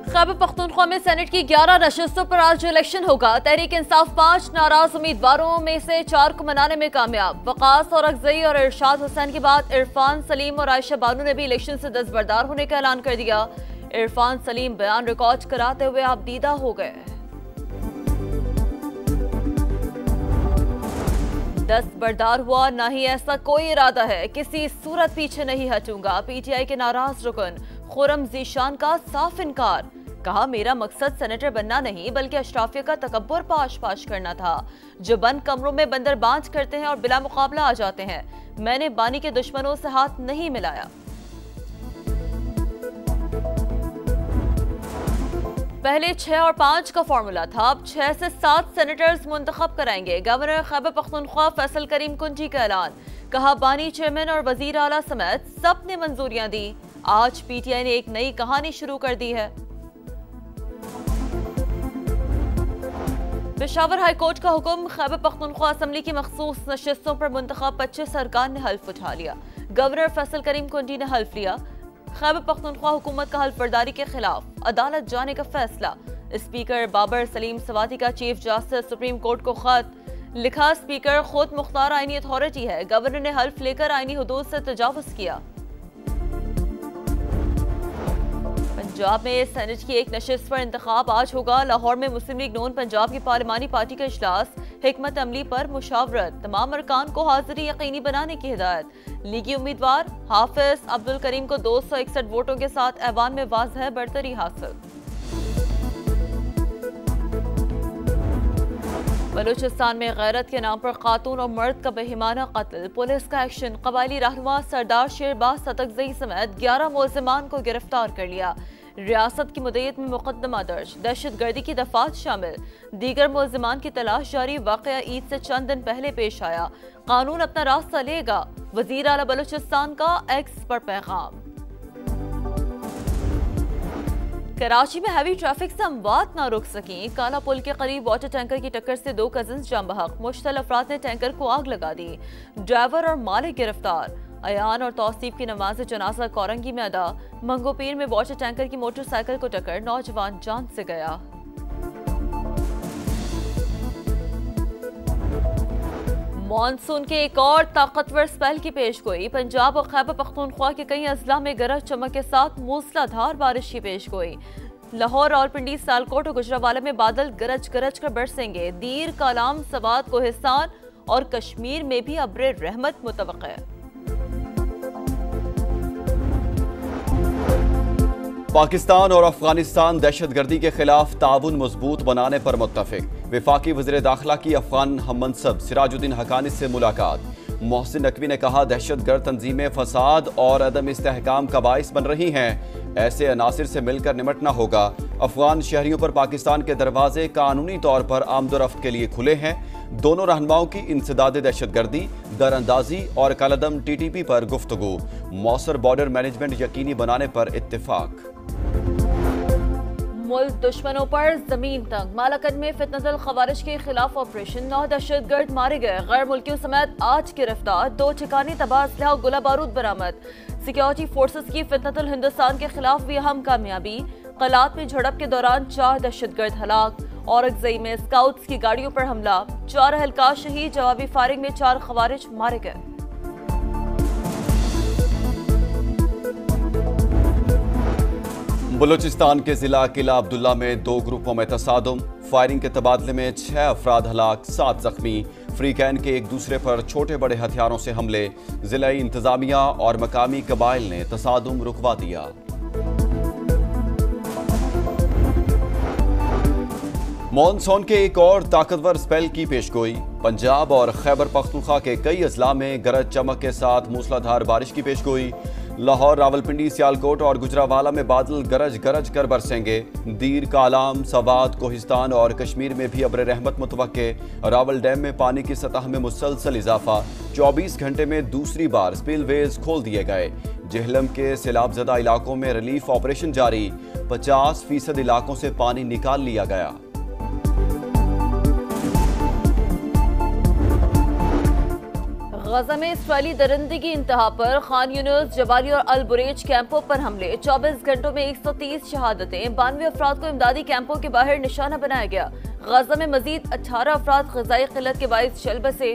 खैबर पख्तूनख्वा में सेनेट की 11 नशिस्तों पर आज इलेक्शन होगा। तहरीक इंसाफ 5 नाराज उम्मीदवारों में से 4 को मनाने में कामयाब। वकास और अगजई और इरशाद हुसैन के बाद इरफान सलीम और आयशा बानू ने भी इलेक्शन से दस्तबरदार होने का ऐलान कर दिया। इरफान सलीम बयान रिकॉर्ड कराते हुए आपदीदा हो गए। दस्तबरदार हुआ, ना ही ऐसा कोई इरादा है, किसी सूरत पीछे नहीं हटूंगा। पीटीआई के नाराज रुकन खुरम जीशान का साफ इनकार। कहा, मेरा मकसद सेनेटर बनना नहीं बल्कि अशराफिया का तकब्बुर पाश पाश करना था, जो बंद कमरों में बंदरबांज करते हैं और बिला मुकाबला आ जाते हैं। मैंने बानी के दुश्मनों से हाथ नहीं मिलाया। पहले 6 और 5 का फॉर्मूला था, अब 6 से 7 सेनेटर्स मुंतखब कराएंगे। गवर्नर खैबर पख्तूनख्वा फैसल करीम कुंजी का ऐलान। कहा, बानी चेयरमैन और वजीर आला समेत सब ने मंजूरियां दी। आज पीटीआई ने एक नई कहानी शुरू कर दी है। पेशावर हाई कोर्ट का हुक्म, खैबर पख्तूनख्वा असम्बली की मखसूस नशिस्तों पर मुंतखब 25 अरकान ने हल्फ उठा लिया। गवर्नर फैसल करीम कुंजी ने हल्फ लिया। खैबर पख्तूनख्वा हुकूमत का हल्फबर्दारी के खिलाफ अदालत जाने का फैसला। स्पीकर बाबर सलीम सवाती का चीफ जस्टिस सुप्रीम कोर्ट को खत लिखा। स्पीकर खुद मुख्तार आईनी अथॉरिटी है। गवर्नर ने हल्फ लेकर आईनी हुदूद से तजावुज किया। पंजाब में सेनेट की एक नशिस्त पर इंतखाब आज होगा। लाहौर में मुस्लिम लीग नून पंजाब की पार्लिमानी पार्टी का इजलास, हिकमत अमली पर मुशावरत, तमाम अरकान को हाजिरी यकीनी बनाने की हिदायत। लीगी उम्मीदवार हाफिज अब्दुल करीम को 261 वोटों के साथ ऐवान में वाज़ह बढ़तरी हासिल। बलूचिस्तान में गैरत के नाम पर खातून और मर्द का बेहिमाना कत्ल, पुलिस का एक्शन। कबायली रहनुमा सरदार शेरबाज सतकजई समेत 11 मुलजिमान को गिरफ्तार कर लिया। रियासत की मुद्दत में मुकदमा दर्ज, दहशतगर्दी की दफात शामिल। दीगर मुलजिमान की तलाश जारी। वाकया ईद से चंद दिन पहले पेश आया। कानून अपना रास्ता लेगा, वजीर आला बलूचिस्तान का एक्स पर पैगाम। कराची में हैवी ट्रैफिक से अमवात ना रुक सकी। काला पुल के करीब वाटर टैंकर की टक्कर से 2 कजिन्स जाम बहक। मुश्तल अफराद ने टैंकर को आग लगा दी। ड्राइवर और मालिक गिरफ्तार। अयान और तौसीफ की नमाज जनाजा कोरंगी में अदा। मंगोपीर में वाटर टैंकर की मोटरसाइकिल को टक्कर, नौजवान जान से गया। मॉनसून के एक और ताकतवर स्पेल की पेशगोई। पंजाब और खैबर पख्तूनख्वा के कई अजला में गरज चमक के साथ मूसलाधार बारिश की पेशगोई। लाहौर, रावलपिंडी, सियालकोट और गुजरावाला में बादल गरज गरज कर बरसेंगे। दीर, कालाम, सवात, कोहिस्तान और कश्मीर में भी अब्रे रहमत मुतवक्के है। पाकिस्तान और अफगानिस्तान दहशतगर्दी के खिलाफ ताउन मजबूत बनाने पर मुत्तफिक। वफाकी वज़ीर दाखिला की अफगान हम मनसब सिराजुद्दीन हक्कानी से मुलाकात। मोहसिन नकवी ने कहा, दहशतगर्द तंजीमें फसाद और अदम इस्तेहकाम का बाइस बन रही हैं। ऐसे अनासिर से मिलकर निमटना होगा। अफगान शहरियों पर पाकिस्तान के दरवाजे कानूनी तौर पर आमदोरफ्त के लिए खुले हैं। दोनों रहनुमाओं की इंसदाद दहशतगर्दी, दरअंदाजी और कलदम TTP पर गुफ्तगू। मौसर बॉर्डर मैनेजमेंट यकीनी बनाने पर इत्तेफाक। मुल्क दुश्मनों पर जमीन तंग। मालाकन में फितनतुल खवारिज के खिलाफ ऑपरेशन, 9 दहशतगर्द मारे गए। गैर मुल्कियों समेत 8 गिरफ्तार। 2 ठिकाने तबाह, असलहा और गोला बारूद बरामद। सिक्योरिटी फोर्सेस की फितनतुल हिंदुस्तान के खिलाफ भी अहम कामयाबी। कलात में झड़प के दौरान 4 दहशतगर्द हलाक। औरंगजेब में स्काउट्स की गाड़ियों पर हमला, 4 अहलकार शहीद। जवाबी फायरिंग में 4 खवारिज मारे गए। बलूचिस्तान के जिला किला अब्दुल्ला में 2 ग्रुपों में तसादुम। फायरिंग के तबादले में 6 अफराद हलाक, 7 जख्मी। फ्रीकैन के एक दूसरे पर छोटे बड़े हथियारों से हमले। जिलाई इंतजामिया और मकामी कबाइल ने तसादुम रुकवा दिया। मॉनसून के एक और ताकतवर स्पेल की पेशगोई। पंजाब और खैबर पख्तूनख्वा के कई अजला में गरज चमक के साथ मूसलाधार बारिश की पेशगोई। लाहौर, रावलपिंडी, सियालकोट और गुजरावाला में बादल गरज गरज कर बरसेंगे। दीर, कालाम, सवात, कोहिस्तान और कश्मीर में भी अब्र रहमत मुतवक्के। रावल डैम में पानी की सतह में मुसलसल इजाफा। 24 घंटे में दूसरी बार स्पिलवेज खोल दिए गए। जेहलम के सैलाबजदा इलाकों में रिलीफ ऑपरेशन जारी। 50% इलाकों से पानी निकाल लिया गया। गजा में इसराइली दरिंदगी की इंतहा पर खान यूनुस, जबाली और अल बुरेज कैंपों पर हमले। 24 घंटों में 130 शहादतें। 92 अफराद को इमदादी कैंपों के बाहर निशाना बनाया गया। गजा में मजीद 18 अफराद ग़िज़ाई क़िल्लत के बाइस चल बसे।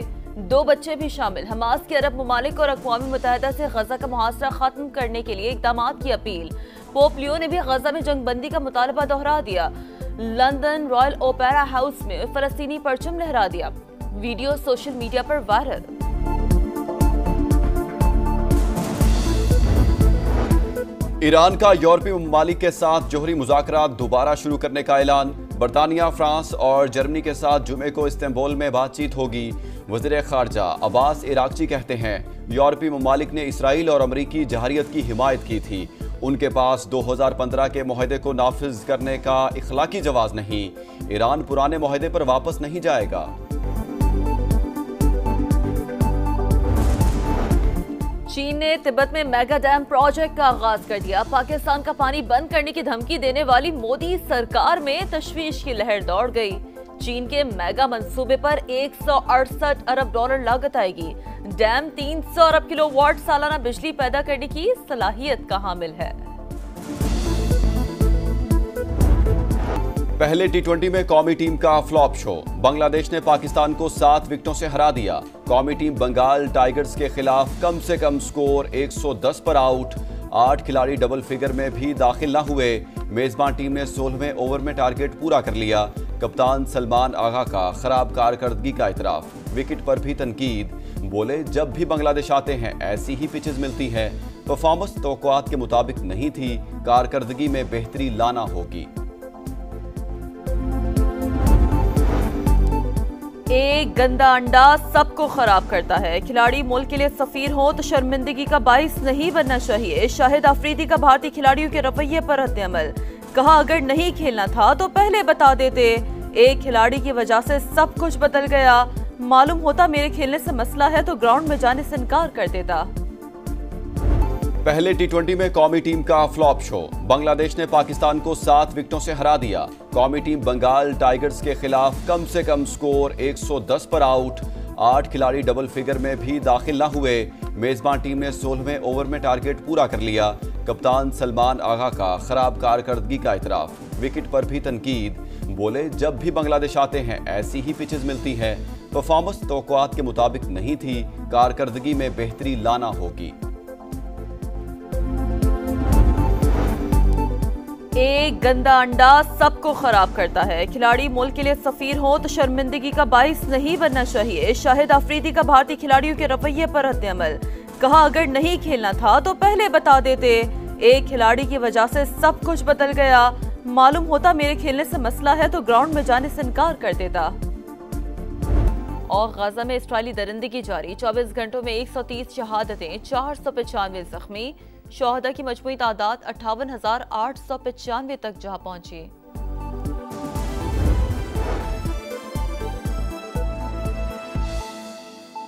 2 बच्चे भी शामिल। हमास की अरब ममालिक और अक़वाम मुत्तहिदा से गजा का मुहासरा खत्म करने के लिए इक़दाम की अपील। पोप लियो ने भी गजा में जंगबंदी का मुतालबा दोहरा दिया। लंदन रॉयल ओपेरा हाउस में फ़लस्तीनी परचम लहरा दिया। वीडियो सोशल मीडिया पर वायरल। ईरान का यूरोपीय ममालिक के साथ जोहरी मुज़ाकरात दोबारा शुरू करने का ऐलान। बरतानिया, फ्रांस और जर्मनी के साथ जुमे को इस्तांबुल में बातचीत होगी। वज़ीर ख़ारजा अब्बास इराक़ची कहते हैं यूरोपीय ममालिक ने इसराइल और अमरीकी जहारियत की हिमायत की थी। उनके पास 2015 के मुआहदे को नाफिज करने का इखलाकी जवाज़ नहीं। ईरान पुराने मुआहदे पर वापस नहीं जाएगा। चीन ने तिब्बत में मेगा डैम प्रोजेक्ट का आगाज कर दिया। पाकिस्तान का पानी बंद करने की धमकी देने वाली मोदी सरकार में तशवीश की लहर दौड़ गई। चीन के मेगा मंसूबे पर 168 अरब डॉलर लागत आएगी। डैम 300 अरब किलोवाट सालाना बिजली पैदा करने की सलाहियत का हामिल है। पहले T20 में कौमी टीम का फ्लॉप शो। बांग्लादेश ने पाकिस्तान को 7 विकेटों से हरा दिया। कौमी टीम बंगाल टाइगर्स के खिलाफ कम से कम स्कोर 110 पर आउट। 8 खिलाड़ी डबल फिगर में भी दाखिल न हुए। मेजबान टीम ने 16वें ओवर में टारगेट पूरा कर लिया। कप्तान सलमान आगा का खराब कारकर्दगी का इतराफ। विकेट पर भी तनकीद। बोले जब भी बांग्लादेश आते हैं ऐसी ही पिचेस मिलती हैं। परफॉर्मेंस तवक्कुआत के मुताबिक नहीं थी। कारकर्दगी में बेहतरी लाना होगी। एक गंदा अंडा सबको खराब करता है। खिलाड़ी मुल्क के लिए सफीर हो तो शर्मिंदगी का बाइस नहीं बनना चाहिए। शाहिद अफरीदी का भारतीय खिलाड़ियों के रवैये पर रद्द-ए-अमल। कहा अगर नहीं खेलना था तो पहले बता देते। एक खिलाड़ी की वजह से सब कुछ बदल गया। मालूम होता मेरे खेलने से मसला है तो ग्राउंड में जाने से इनकार कर देता। पहले T20 में कौमी टीम का फ्लॉप शो। बांग्लादेश ने पाकिस्तान को 7 विकेटों से हरा दिया। कौमी टीम बंगाल टाइगर्स के खिलाफ कम से कम स्कोर 110 पर आउट। 8 खिलाड़ी डबल फिगर में भी दाखिल न हुए। मेजबान टीम ने 16वें ओवर में टारगेट पूरा कर लिया। कप्तान सलमान आगा का खराब कारकर्दगी का इतराफ। विकेट पर भी तनकीद। बोले जब भी बांग्लादेश आते हैं ऐसी ही पिचेस मिलती हैं। परफॉर्मेंस तवक्कुआत के मुताबिक नहीं थी। कारकर्दगी में बेहतरी लाना होगी। एक गंदा अंडा सबको खराब करता है। खिलाड़ी मुल्क के लिए सफीर हो तो शर्मिंदगी का बाइस नहीं बनना चाहिए। शाहिद अफरीदी का भारतीय खिलाड़ियों के रवैये पर रद्द-ए-अमल। कहा अगर नहीं खेलना था तो पहले बता देते। एक खिलाड़ी की वजह से सब कुछ बदल गया। मालूम होता मेरे खेलने से मसला है तो ग्राउंड में जाने से इनकार कर देता। और गजा में इसराइली दरिंदगी जारी। 24 घंटों में 130 शहादतें, 495 जख्मी। शोहदा की मजमूई तादाद 58,895 तक जा पहुंची।